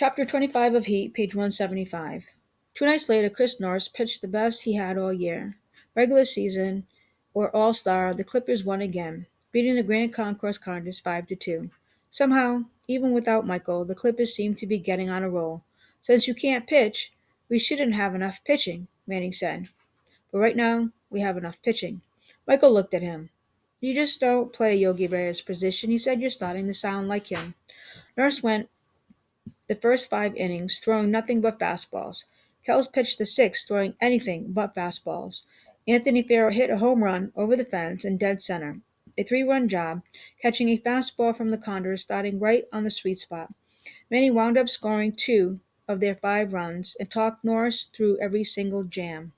Chapter 25 of Heat, page 175. 2 nights later, Chris Norris pitched the best he had all year. Regular season or All Star, the Clippers won again, beating the Grand Concourse Condors 5-2. Somehow, even without Michael, the Clippers seemed to be getting on a roll. Since you can't pitch, we shouldn't have enough pitching, Manning said. But right now, we have enough pitching. Michael looked at him. You just don't play Yogi Berra's position. He said you're starting to sound like him. Nurse went the first 5 innings, throwing nothing but fastballs. Kells pitched the sixth, throwing anything but fastballs. Anthony Farrell hit a home run over the fence in dead center. A 3-run job, catching a fastball from the Condors, starting right on the sweet spot. Manny wound up scoring 2 of their 5 runs and talked Norris through every single jam.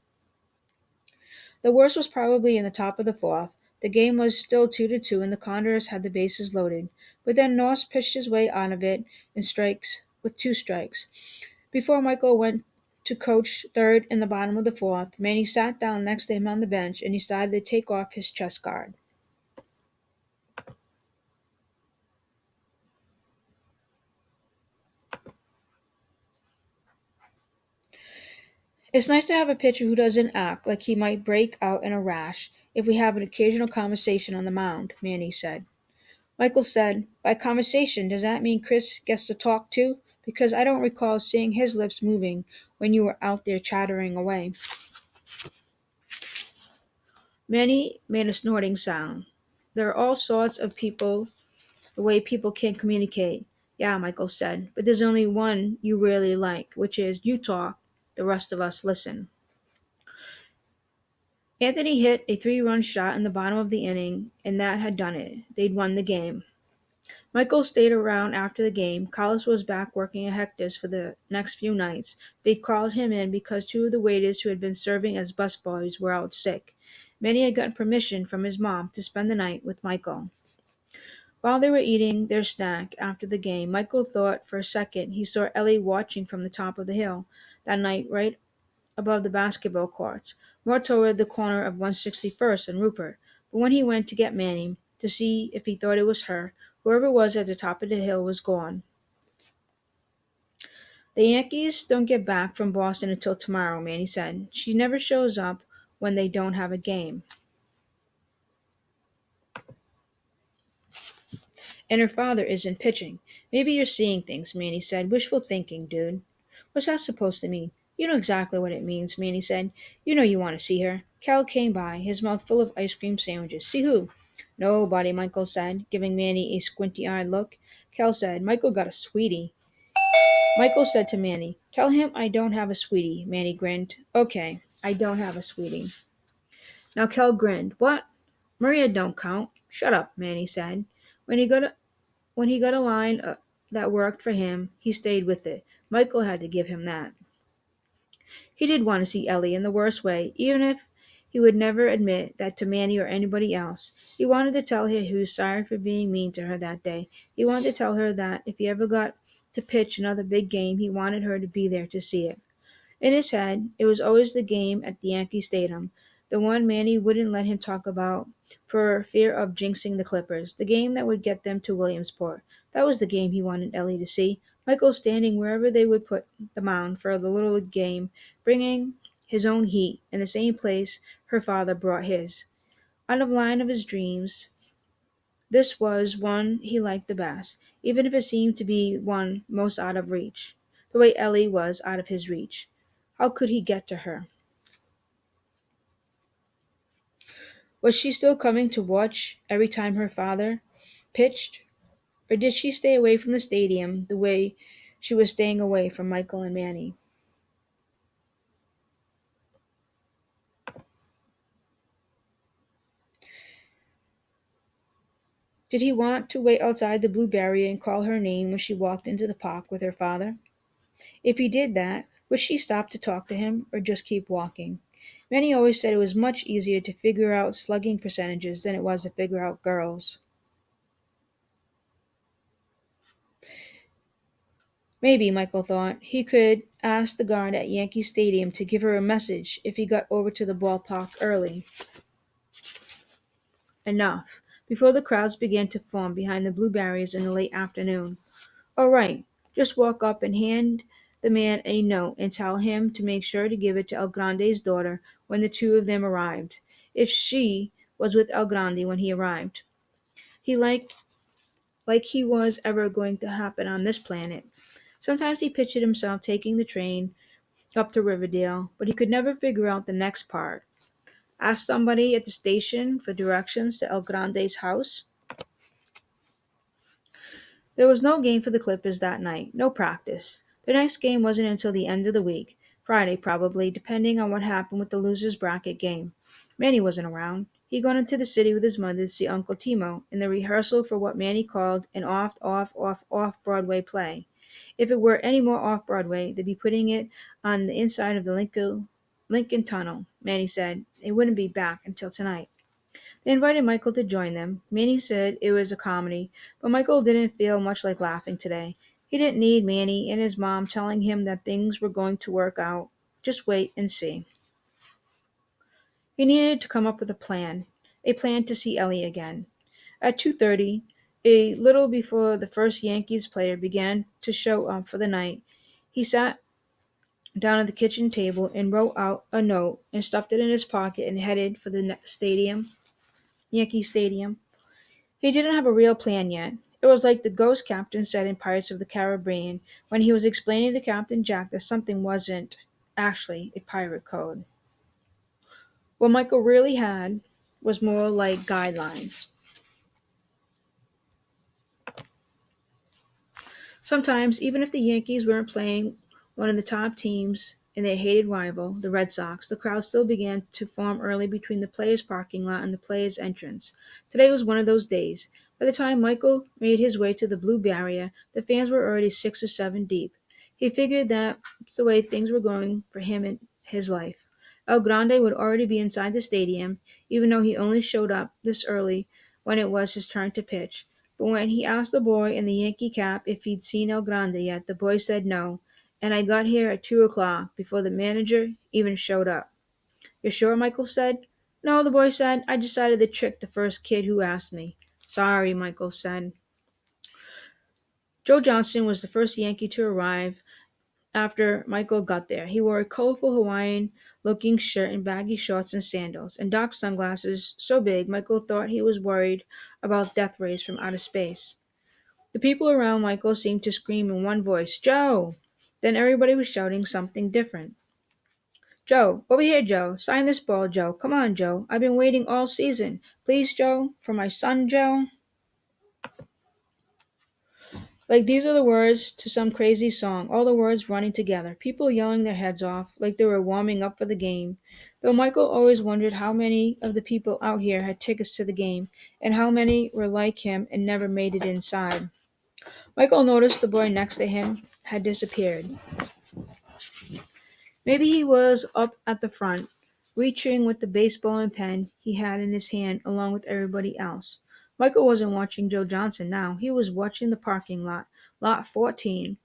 The worst was probably in the top of the fourth. The game was still 2-2, and the Condors had the bases loaded. But then Norris pitched his way out of it in strikes with 2 strikes. Before Michael went to coach third in the bottom of the fourth, Manny sat down next to him on the bench and decided to take off his chest guard. It's nice to have a pitcher who doesn't act like he might break out in a rash if we have an occasional conversation on the mound, Manny said. Michael said, by conversation, does that mean Chris gets to talk too? Because I don't recall seeing his lips moving when you were out there chattering away. Manny made a snorting sound. There are all sorts of people, the way people can communicate. Yeah, Michael said, but there's only one you really like, which is you talk, the rest of us listen. Anthony hit a 3-run shot in the bottom of the inning, and that had done it. They'd won the game. Michael stayed around after the game. Collis was back working at Hector's for the next few nights. They'd called him in because 2 of the waiters who had been serving as busboys were out sick. Manny had gotten permission from his mom to spend the night with Michael. While they were eating their snack after the game, Michael thought for a second he saw Ellie watching from the top of the hill that night right above the basketball courts, more toward the corner of 161st and Rupert. But when he went to get Manny to see if he thought it was her, whoever was at the top of the hill was gone. The Yankees don't get back from Boston until tomorrow, Manny said. She never shows up when they don't have a game. And her father isn't pitching. Maybe you're seeing things, Manny said. Wishful thinking, dude. What's that supposed to mean? You know exactly what it means, Manny said. You know you want to see her. Cal came by, his mouth full of ice cream sandwiches. See who? Nobody, Michael said, giving Manny a squinty-eyed look. Cal said, Michael got a sweetie. Michael said to Manny, tell him I don't have a sweetie. Manny grinned. Okay, I don't have a sweetie. Now Cal grinned. What? Maria don't count. Shut up, Manny said. When he got a, when he got a line that worked for him, he stayed with it. Michael had to give him that. He did want to see Ellie in the worst way, even if he would never admit that to Manny or anybody else. He wanted to tell her he was sorry for being mean to her that day. He wanted to tell her that if he ever got to pitch another big game, he wanted her to be there to see it. In his head, it was always the game at the Yankee Stadium, the one Manny wouldn't let him talk about for fear of jinxing the Clippers, the game that would get them to Williamsport. That was the game he wanted Ellie to see. Michael standing wherever they would put the mound for the little league game, bringing his own heat in the same place her father brought his. Out of line of his dreams, this was one he liked the best, even if it seemed to be one most out of reach, the way Ellie was out of his reach. How could he get to her? Was she still coming to watch every time her father pitched? Or did she stay away from the stadium the way she was staying away from Michael and Manny? Did he want to wait outside the blue barrier and call her name when she walked into the park with her father? If he did that, would she stop to talk to him or just keep walking? Manny always said it was much easier to figure out slugging percentages than it was to figure out girls. Maybe, Michael thought, he could ask the guard at Yankee Stadium to give her a message if he got over to the ballpark early enough, before the crowds began to form behind the blue barriers in the late afternoon. Oh, right. Just walk up and hand the man a note and tell him to make sure to give it to El Grande's daughter when the two of them arrived, if she was with El Grande when he arrived. He like he was ever going to happen on this planet. Sometimes he pictured himself taking the train up to Riverdale, but he could never figure out the next part. Ask somebody at the station for directions to El Grande's house. There was no game for the Clippers that night, no practice. Their next game wasn't until the end of the week, Friday probably, depending on what happened with the losers bracket game. Manny wasn't around. He'd gone into the city with his mother to see Uncle Timo in the rehearsal for what Manny called an off Broadway play. If it were any more off Broadway, they'd be putting it on the inside of the Lincoln Tunnel, Manny said. It wouldn't be back until tonight. They invited Michael to join them. Manny said it was a comedy, but Michael didn't feel much like laughing today. He didn't need Manny and his mom telling him that things were going to work out. Just wait and see. He needed to come up with a plan to see Ellie again. At 2:30, a little before the first Yankees player began to show up for the night, he sat down at the kitchen table and wrote out a note and stuffed it in his pocket and headed for the Yankee Stadium. He didn't have a real plan yet. It was like the ghost captain said in Pirates of the Caribbean when he was explaining to Captain Jack that something wasn't actually a pirate code. What Michael really had was more like guidelines. Sometimes, even if the Yankees weren't playing one of the top teams in their hated rival, the Red Sox, the crowd still began to form early between the players' parking lot and the players' entrance. Today was one of those days. By the time Michael made his way to the blue barrier, the fans were already 6 or 7 deep. He figured that's the way things were going for him in his life. El Grande would already be inside the stadium, even though he only showed up this early when it was his turn to pitch. But when he asked the boy in the Yankee cap if he'd seen El Grande yet, the boy said no, and I got here at 2 o'clock before the manager even showed up. You're sure? Michael said. No, the boy said. I decided to trick the first kid who asked me. Sorry, Michael said. Joe Johnston was the first Yankee to arrive after Michael got there. He wore a colorful Hawaiian looking shirt and baggy shorts and sandals, and dark sunglasses so big Michael thought he was worried about death rays from outer space. The people around Michael seemed to scream in one voice, Joe! Then everybody was shouting something different. Joe, over here, Joe. Sign this ball, Joe. Come on, Joe. I've been waiting all season. Please, Joe. For my son, Joe. Like these are the words to some crazy song, all the words running together, people yelling their heads off like they were warming up for the game. Though Michael always wondered how many of the people out here had tickets to the game, and how many were like him and never made it inside. Michael noticed the boy next to him had disappeared. Maybe he was up at the front, reaching with the baseball and pen he had in his hand along with everybody else. Michael wasn't watching Joe Johnson now. He was watching the parking lot, lot 14.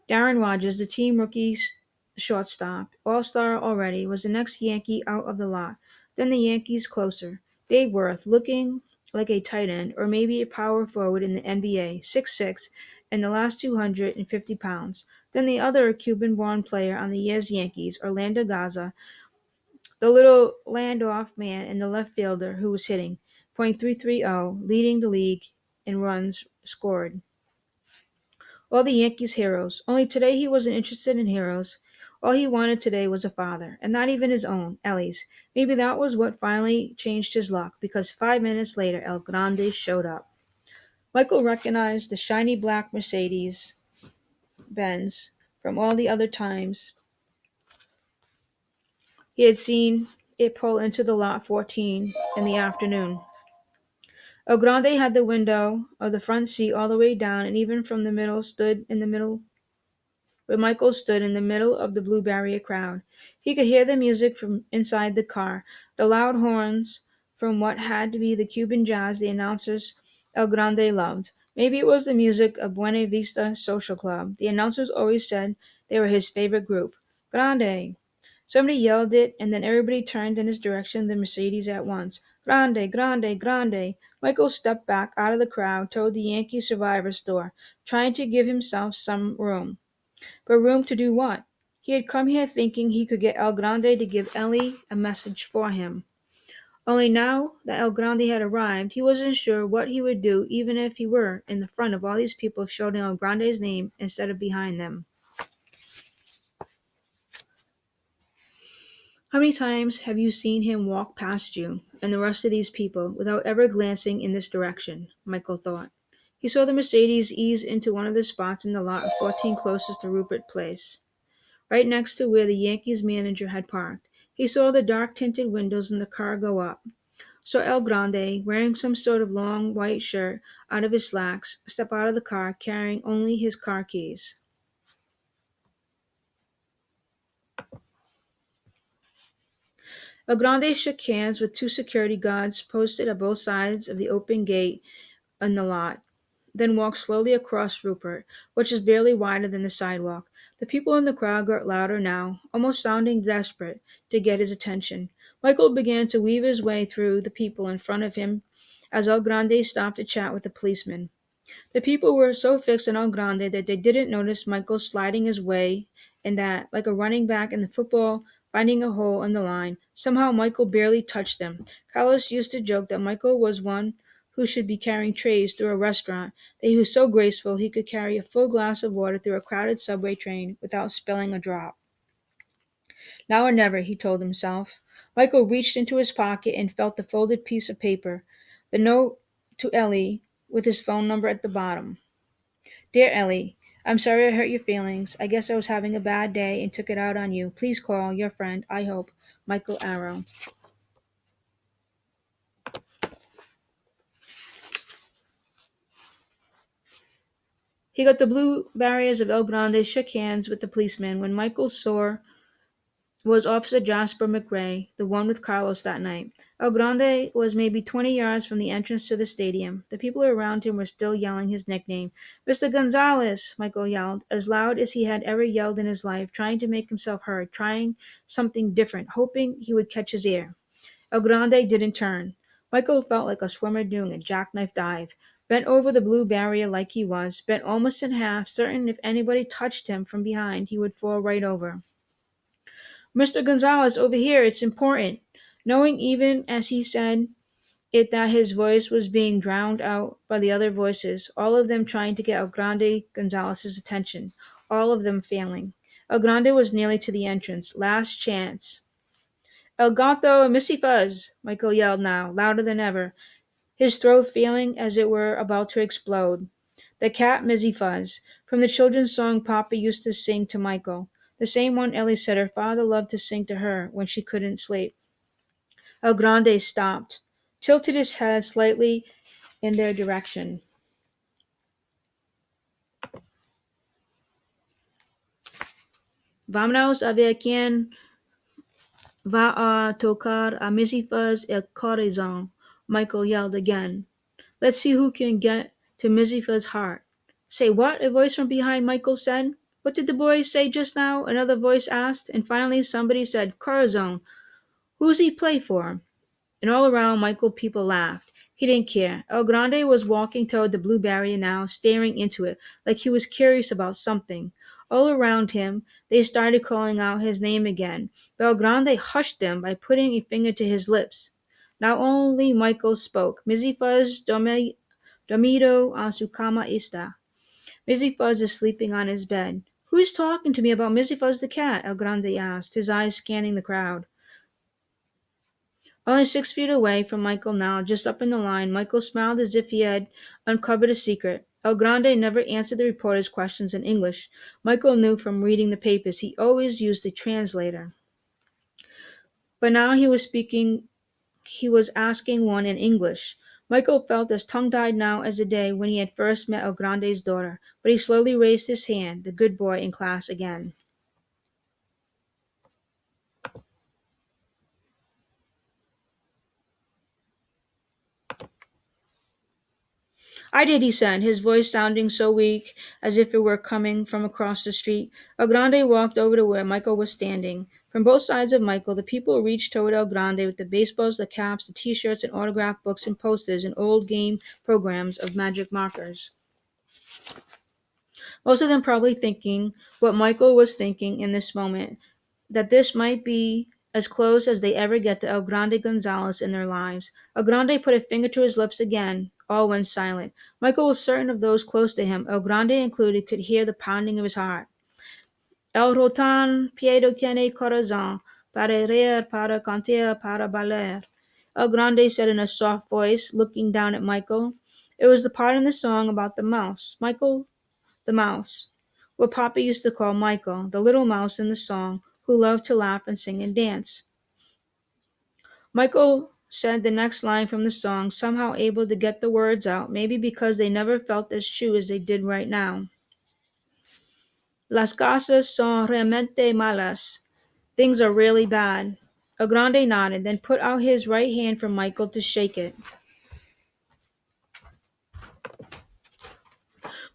Darren Rogers, the team rookie's shortstop, all-star already, was the next Yankee out of the lot. Then the Yankees closer. Dave Worth, looking like a tight end or maybe a power forward in the NBA, 6'6", and the last 250 pounds. Then the other Cuban-born player on the year's Yankees, Orlando Gaza, the little land-off man and the left fielder who was hitting .330, leading the league in runs scored. All the Yankees' heroes. Only today he wasn't interested in heroes. All he wanted today was a father, and not even his own, Ellie's. Maybe that was what finally changed his luck, because 5 minutes later El Grande showed up. Michael recognized the shiny black Mercedes Benz from all the other times he had seen it pull into the lot 14 in the afternoon. El Grande had the window of the front seat all the way down, and even from the middle stood in the middle where Michael stood in the middle of the Blue Barrier crowd. He could hear the music from inside the car, the loud horns from what had to be the Cuban jazz the announcers El Grande loved. Maybe it was the music of Buena Vista Social Club. The announcers always said they were his favorite group. Grande! Somebody yelled it, and then everybody turned in his direction, the Mercedes at once. Grande, grande, grande. Michael stepped back out of the crowd toward the Yankee Survivor store, trying to give himself some room. But room to do what? He had come here thinking he could get El Grande to give Ellie a message for him. Only now that El Grande had arrived, he wasn't sure what he would do even if he were in the front of all these people shouting El Grande's name instead of behind them. How many times have you seen him walk past you and the rest of these people without ever glancing in this direction? Michael thought. He saw the Mercedes ease into one of the spots in the lot of 14 closest to Rupert Place, right next to where the Yankees manager had parked. He saw the dark tinted windows in the car go up. So El Grande, wearing some sort of long white shirt out of his slacks, step out of the car carrying only his car keys. El Grande shook hands with two security guards posted at both sides of the open gate in the lot, then walked slowly across Rupert, which was barely wider than the sidewalk. The people in the crowd got louder now, almost sounding desperate to get his attention. Michael began to weave his way through the people in front of him as El Grande stopped to chat with the policeman. The people were so fixed on El Grande that they didn't notice Michael sliding his way, and that, like a running back in the football finding a hole in the line, somehow Michael barely touched them. Carlos used to joke that Michael was one who should be carrying trays through a restaurant, that he was so graceful he could carry a full glass of water through a crowded subway train without spilling a drop. Now or never, he told himself. Michael reached into his pocket and felt the folded piece of paper, the note to Ellie with his phone number at the bottom. Dear Ellie, I'm sorry I hurt your feelings. I guess I was having a bad day and took it out on you. Please call your friend, I hope, Michael Arrow. He got the blue barriers of El Grande, shook hands with the policeman when Michael saw was Officer Jasper McRae, the one with Carlos that night. El Grande was maybe 20 yards from the entrance to the stadium. The people around him were still yelling his nickname. Mr. Gonzalez, Michael yelled, as loud as he had ever yelled in his life, trying to make himself heard, trying something different, hoping he would catch his ear. El Grande didn't turn. Michael felt like a swimmer doing a jackknife dive, bent over the blue barrier like he was, bent almost in half, certain if anybody touched him from behind, he would fall right over. Mr. Gonzalez, over here, it's important. Knowing even as he said it that his voice was being drowned out by the other voices, all of them trying to get El Grande Gonzalez's attention, all of them failing. El Grande was nearly to the entrance. Last chance. El gato Missy Fuzz, Michael yelled now, louder than ever, his throat feeling as it were about to explode. The cat Mizzy Fuzz, from the children's song Papa used to sing to Michael, the same one Ellie said her father loved to sing to her when she couldn't sleep. El Grande stopped, tilted his head slightly in their direction. Vámonos a ver quién va a tocar a Missy Fuzz el corazón, Michael yelled again. Let's see who can get to Mizifa's heart. Say what? A voice from behind Michael said. What did the boys say just now? Another voice asked, and finally somebody said, Corazon. Who's he play for? And all around Michael people laughed. He didn't care. El Grande was walking toward the blue barrier now, staring into it, like he was curious about something. All around him, they started calling out his name again, but El Grande hushed them by putting a finger to his lips. Now only Michael spoke. Mizzy Fuzz dormido a su cama está. Mizzy Fuzz is sleeping on his bed. Who is talking to me about Mizzy Fuzz the cat? El Grande asked, his eyes scanning the crowd. Only 6 feet away from Michael now, just up in the line, Michael smiled as if he had uncovered a secret. El Grande never answered the reporter's questions in English. Michael knew from reading the papers he always used a translator. But now he was asking one in English. Michael felt as tongue-tied now as the day when he had first met El Grande's daughter, but he slowly raised his hand, the good boy in class again. I did, he said, his voice sounding so weak as if it were coming from across the street. El Grande walked over to where Michael was standing. From both sides of Michael, the people reached toward El Grande with the baseballs, the caps, the t-shirts, and autograph books and posters and old game programs of magic markers. Most of them probably thinking what Michael was thinking in this moment, that this might be as close as they ever get to El Grande Gonzalez in their lives. El Grande put a finger to his lips again. All went silent. Michael was certain of those close to him, El Grande included, could hear the pounding of his heart. El Rotan Piedo tiene corazón, para reír, para cantar, para bailar. El Grande said in a soft voice, looking down at Michael. It was the part in the song about the mouse. Michael the mouse, what Papa used to call Michael, the little mouse in the song, who loved to laugh and sing and dance. Michael said the next line from the song, somehow able to get the words out, maybe because they never felt as true as they did right now. Las cosas son realmente malas. Things are really bad. El Grande nodded, then put out his right hand for Michael to shake it.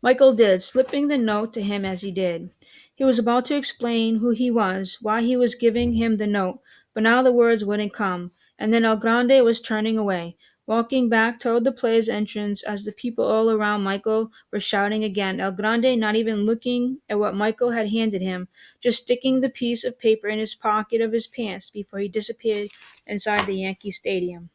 Michael did, slipping the note to him as he did. He was about to explain who he was, why he was giving him the note, but now the words wouldn't come, and then El Grande was turning away, walking back toward the play's entrance as the people all around Michael were shouting again, El Grande not even looking at what Michael had handed him, just sticking the piece of paper in his pocket of his pants before he disappeared inside the Yankee Stadium.